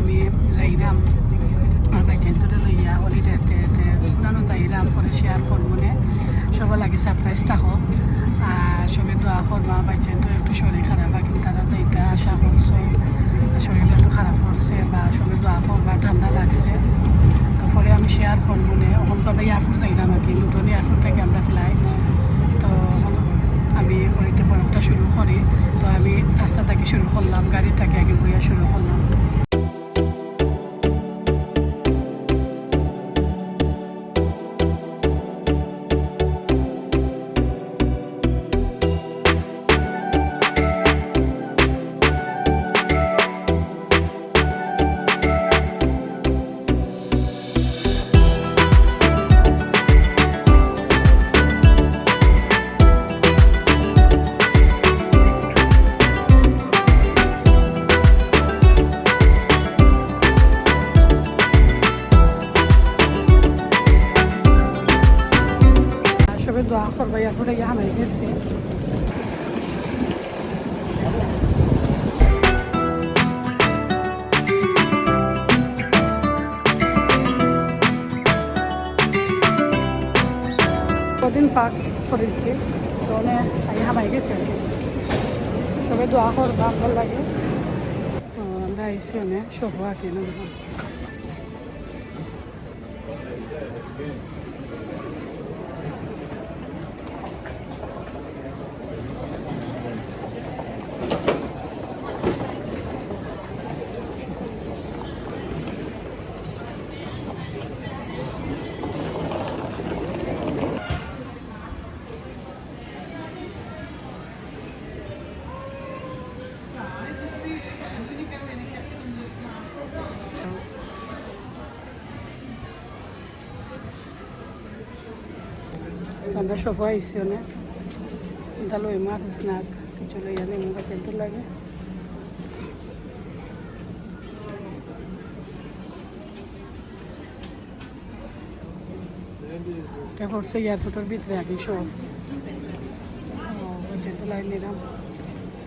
আমি যাইরাম আর বাইচান তোরে লইয়া হলিডেতে পুরানো যাইরাম পরে শেয়ার করবো নে সবার লাগে সারপ্রাইজ থাকো আর সবে দোয়া করবা বাইচান তোর একটু শরীর খারাপ কিন্তু তারা যাইতে আশা করছো শরীর একটু খারাপ করছে বা সবে দোয়া করবা ঠান্ডা লাগছে তো পরে আমি শেয়ার করবো নে ওখান তো আমরা এয়ারপোর্ট যাইলাম আর কি নতুন এয়ারপোর্ট থেকে আমরা ফ্লাইট তো আমি হইতে বরফটা শুরু করি তো আমি রাস্তা থেকে শুরু করলাম গাড়ি থেকে আগে বইয়া শুরু করলাম দোয়া করবো এরপরে গিয়ে হামাই গেছি কদিন ফাক্স করেছি তো অনেক আগে হামাই গেছে আর কি সবাই দোয়া করবা ভালো লাগে আমরা আইসি অনেক সোফা কিনে দেবো আমরা সোফা আইসি অনেক তাহলে ওই মাছ স্নাক চলে গেলে মুখে চলতে লাগে পড়ছে এয়ারপোর্টের ভিতরে আগে সব চলতে লাগে নিলাম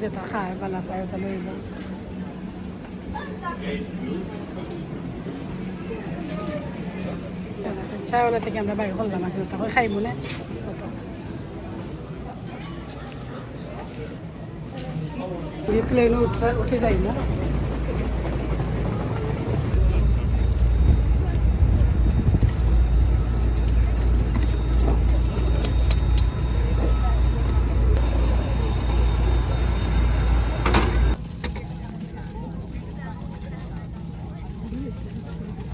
যেটা খায় বালা পায় ওটা লইব চাওয়ালা থেকে আমরা বাইরে করলাম এখন তখন খাইব না প্লেনে উঠে যাই না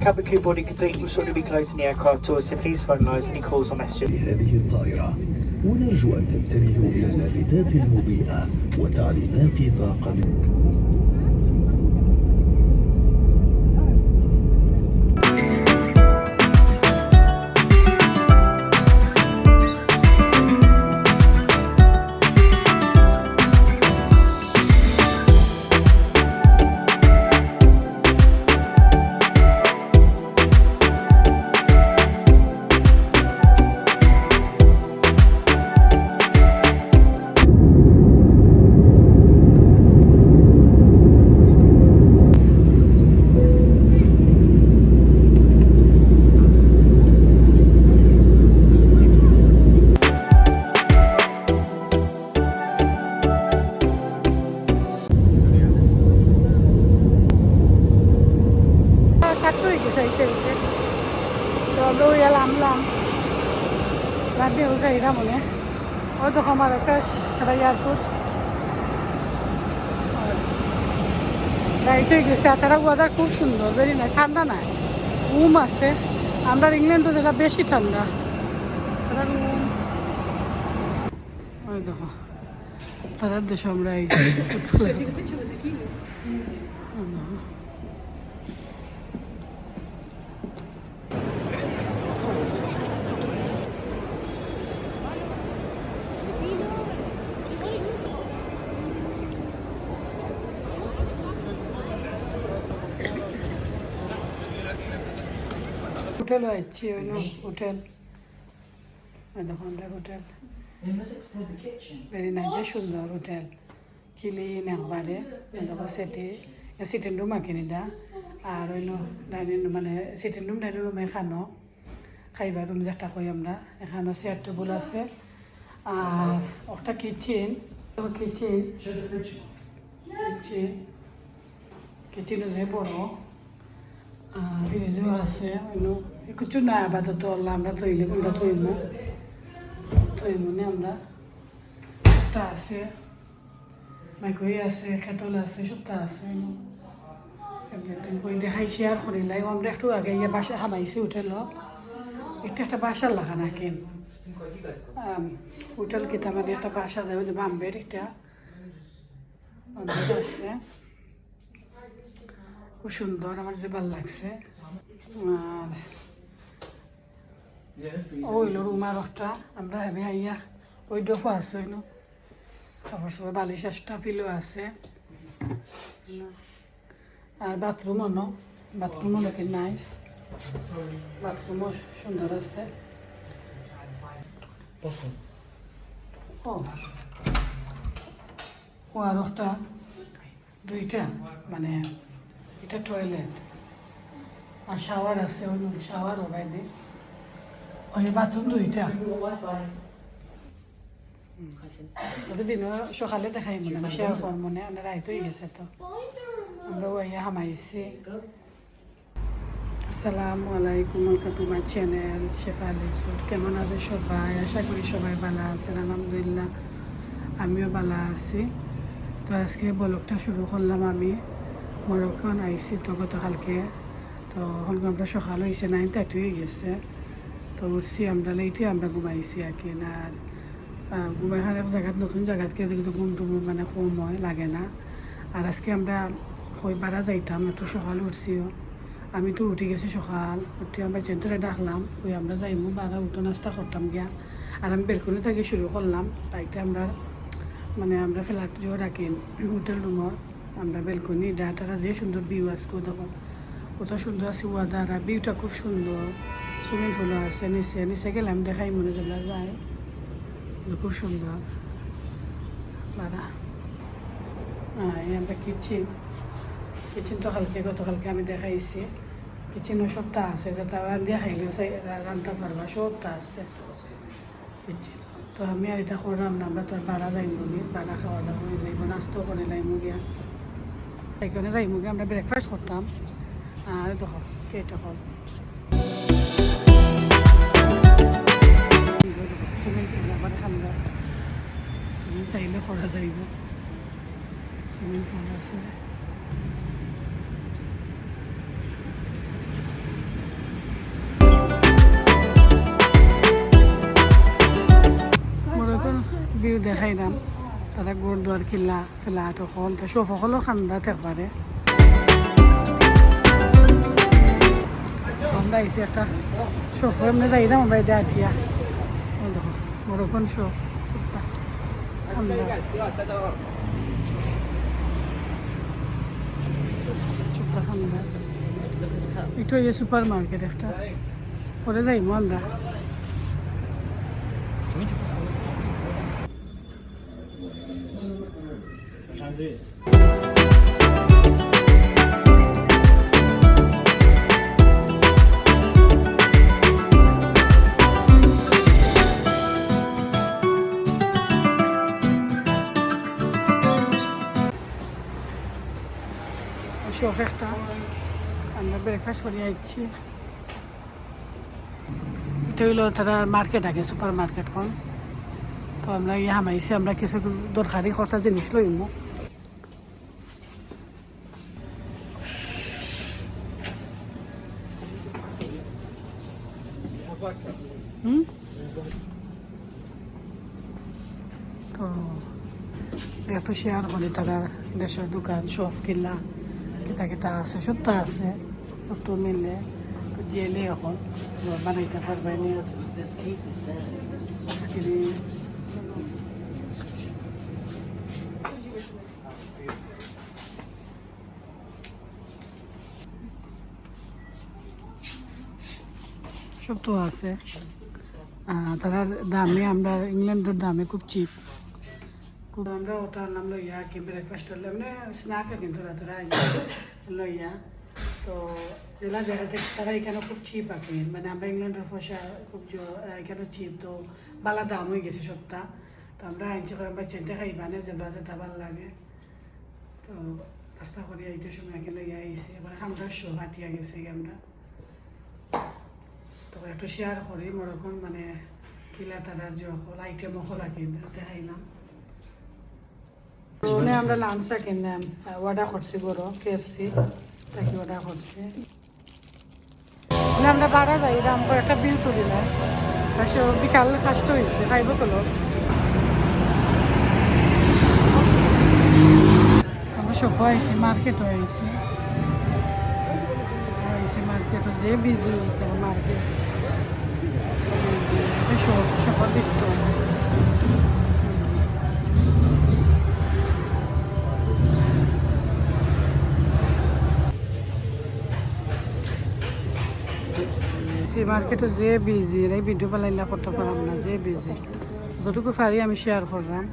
Cabin crew boarding complete. We'll shortly be closing the aircraft doors, so please finalise any calls or messages. هذه الطائرة ونرجو أن تنتبهوا إلى اللافتات المضيئة وتعليمات طاقم Rabbi usai ramone. और तो हमारा कश थोड़ा एयरपोर्ट লাইট হয়ে গেছে তারা ওয়েদার খুব সুন্দর ভেরি নাইস ঠান্ডা নাই রুম আছে আমরা ইংল্যান্ডে যেটা বেশি ঠান্ডা তারা রুম ওই দেখো তারার দেশে আমরা এই হোটেল আছে ওই না হোটেল দেখো আমরা হোটেল ভেরি নাইস সুন্দর হোটেল ক্লিন একবারে দেখো সেটি সিটিং রুম আঁকিনিটা আর অন্য ডাইনিং মানে সিটিং রুম ডাইনিং রুম এখানো খাইবার রুম যেটা কই আমরা এখানেও চেয়ার টেবিল আছে আর একটা কিচেন কিচেন কিচেনও যে বড় ফ্রিজও আছে অন্য কিছু না আপাতত আমরা তৈলে কোনটা থইমু না আমরা তা আছে মাইকই আছে কেটল আছে সবটা আছে এভরিথিং কই দেখাই শেয়ার করিলাই আমরা একটু আগে ইয়ে বাসা হামাইছি হোটেল একটা বাসা লাগা না কেন হোটেল কিতা মানে একটা বাসা যাবে যে বাম্বের একটা বাম্বের আছে খুব সুন্দর আমার যে ভালো লাগছে আর ওইলো রুম আর একটা আমরা হেবে আইয়া ওই ডফা আছে ওইনো তারপর সবাই বালিশ আসটা পিলো আছে আর বাথরুমও নাকি নাইস বাথরুমও সুন্দর আছে ও আর একটা দুইটা মানে এটা টয়লেট আর শাওয়ার আছে ওই শাওয়ারও বাইরে ওই বাথরুম দুইটা ওদের দিনও সকালে দেখাই মনে আমি শেয়ার কর মনে আমরা রাইত হয়ে গেছে তো আমরা ওই হামাইছি আসসালামু আলাইকুম welcome to my channel Shefa all is food কেমন আছে সবাই আশা করি সবাই ভালো আছেন আলহামদুলিল্লাহ আমিও ভালো আছি তো আজকে ব্লগটা শুরু করলাম আমি মরক্কন আইসি তো গতকালকে তো এখন আমরা সকাল হয়েছে 9:30 হয়ে গেছে তো উঠছি আমরা লেটে আমরা ঘুমাইছি আর কি না আর ঘুমাইখার এক জায়গাত নতুন জায়গাত গেলে কিন্তু ঘুম টুম মানে কম হয় লাগে না আর আজকে আমরা হই বাড়া যাইতাম একটু সকাল উঠছিও আমি তো উঠে গেছি সকাল উঠে আমরা চেন্টরে ডাকলাম ওই আমরা যাইমু বাড়া উঠো নাস্তা করতাম গিয়া আর আমি বেলকনি থেকে শুরু করলাম তাইতে আমরা মানে আমরা ফ্ল্যাট জোর রাখি হোটেল রুমর আমরা বেলকনি তারা যে সুন্দর ভিউ আসবো তখন কত সুন্দর আছে ওয়াদার আর ভিউটা খুব সুন্দর সুইমিং পুলও আছে নিচে গেলাম দেখাই মনে যেগুলো যায় খুব সুন্দর বাড়া এই আমরা কিচেন তো গতকালকে আমি দেখাইছি কিচেনও সবটা আছে যে তারা রান্ধিয়া খাইলেও রান্না পারবা সবটা আছে কিচেন তো আমি আর এটা করলাম না আমরা তো আর বাড়া যাইম বলি বাড়া খাওয়া দাওয়া হয়ে যাইব নাস্তাও করে লাইমু গিয়া সেইখানে যাইমু গিয়া আমরা ব্রেকফাস্ট করতাম আর দেখো এটা হল সুইমিং পুল আবার ঠান্ডা সুইমিং চাইলে করা যাইব সুইমিং পুল আছে ভিউ দেখাইলাম তারা গুরুদুয়ার কিল্লা ফ্ল্যাট হল তো সব সকলও খান্দা একবারে আমরা আইসি একটা সোফ এমনি যাইলাম আমরা এটা আঠিয়া দেখো বড়ক্ষণ সোফ এটা হয়ে সুপার মার্কেট একটা পরে যাইমো আমরা শপ একটা আমরা ব্রেকফাস্ট করে যাচ্ছি এটা হইলো তারা মার্কেট আগে সুপার মার্কেট কোন তো আমরা ইয়ে হামাইছি আমরা কিছু দরকারি কথা জিনিস লইমু তো একটু শেয়ার করি তারা দেশের দোকান সব কিল্লা কিতা আছে সবটা আছে একটু মিললে জেলে এখন বানাইতে পারবাই নিয়ে সব তো আছে তারা দামে আমরা ইংল্যান্ডের দামে খুব চিপ খুব আমরা ওটার নাম লইয়া কি ব্রেকফাস্ট হলে মানে স্ন্যাকে কিন্তু রাতরা লইয়া তো এগুলা জায়গাতে তারা এখানে খুব চিপ আঁকে মানে আমরা ইংল্যান্ডের পয়সা খুব এখানে চিপ তো বালা দাম হয়ে গেছে সপ্তাহ তো আমরা আনছি আমরা চেনটা খাইবানে যেগুলো যেটা ভালো লাগে তো রাস্তা করে এইটা সময় একে লইয়া আইসি এবার আমরা শো হাঁটিয়া গেছি আমরা তো একটু শেয়ার করি মরকম মানে কিলা তারার যে হল আইটেম হল আঁকি দেখাইলাম ওনে আমরা লাঞ্চটা কিনলাম অর্ডার করছি বড় কেএফসি তাকে অর্ডার করছি আমরা বাড়া যাই রামপুর একটা বিল তুলিলাম বিকাল ফার্স্ট হয়েছে খাইব কলো আমরা সফা আইসি মার্কেটও আইসি মার্কেটও যে বিজি মার্কেট সফা দেখতো মার্কেটও যে বিজি এই ভিডিও বানাইলা করতে পারলাম না যে বিজি যতটুকু পারি আমি শেয়ার করলাম